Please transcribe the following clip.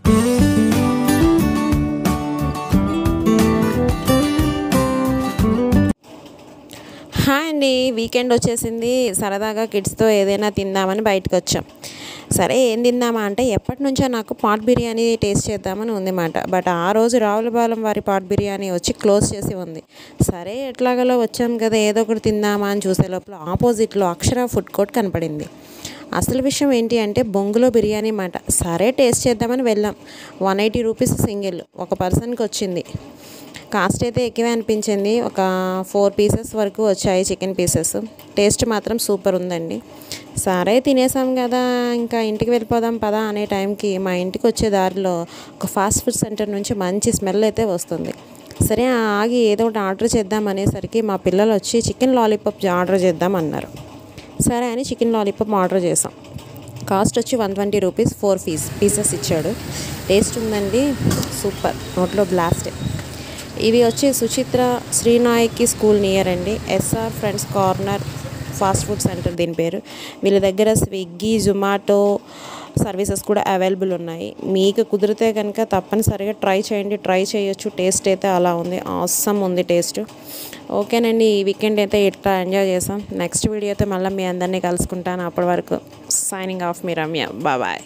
Hi అండి, weekend వచ్చేసింది. సరదాగా కిడ్స్తో ఏదైనా తిందామని బయటకు వచ్చాం. సరే ఏం తిందామా అంటే ఎప్పటి నుంచో నాకు పాట్ బిర్యానీ టేస్ట్ చేద్దామని ఉందన్నమాట. బట్ ఆ రోజు రావులపాలెం వారి పాట్ బిర్యానీ వచ్చి క్లోజ్ చేసి ఉంది. సరే ఎట్లాగలో వచ్చాం కదా, ఏదో ఒకటి తిందామా అని చూసే లోపల ఆపోజిట్లో అక్షర ఫుడ్ కోర్ట్ కనపడింది. అసలు విషయం ఏంటి అంటే బొంగులో బిర్యానీ మాట. సరే టేస్ట్ చేద్దామని వెళ్ళాం. 180 రూపీస్ సింగిల్, ఒక పర్సన్కి వచ్చింది. కాస్ట్ అయితే ఎక్కువే అనిపించింది. ఒక 4 పీసెస్ వరకు వచ్చాయి, చికెన్ పీసెస్. టేస్ట్ మాత్రం సూపర్ ఉందండి. సరే తినేసాం కదా, ఇంకా ఇంటికి వెళ్ళిపోదాం పదా అనే టైంకి మా ఇంటికి వచ్చే దారిలో ఒక ఫాస్ట్ ఫుడ్ సెంటర్ నుంచి మంచి స్మెల్ అయితే వస్తుంది. సరే ఆగి ఏదో ఒకటి ఆర్డర్ చేద్దాం అనేసరికి మా పిల్లలు వచ్చి చికెన్ లాలీపాప్ ఆర్డర్ చేద్దాం అన్నారు. సరే అని చికెన్ లాలీపాప్ ఆర్డర్ చేసాం. కాస్ట్ వచ్చి 120 రూపీస్, 4 పీసెస్ ఇచ్చాడు. టేస్ట్ ఉందండి, సూపర్, నోట్లో బ్లాస్ట్. ఇవి వచ్చి సుచిత్ర శ్రీనాయకి స్కూల్ నియర్ అండి. SR friends corner fast food centre దీని పేరు. వీళ్ళ దగ్గర స్విగ్గీ, జొమాటో సర్వీసెస్ కూడా అవైలబుల్ ఉన్నాయి. మీకు కుదిరితే కనుక తప్పనిసరిగా ట్రై చేయండి, ట్రై చేయొచ్చు. టేస్ట్ అయితే అలా ఉంది, ఆసమ్ ఉంది టేస్ట్. ఓకేనండి, ఈ వీకెండ్ అయితే ఇట్లా ఎంజాయ్ చేసాం. నెక్స్ట్ వీడియో అయితే మళ్ళీ మీ అందరినీ కలుసుకుంటాను. అప్పటి వరకు సైనింగ్ ఆఫ్ మీ రమ్య. బాయ్.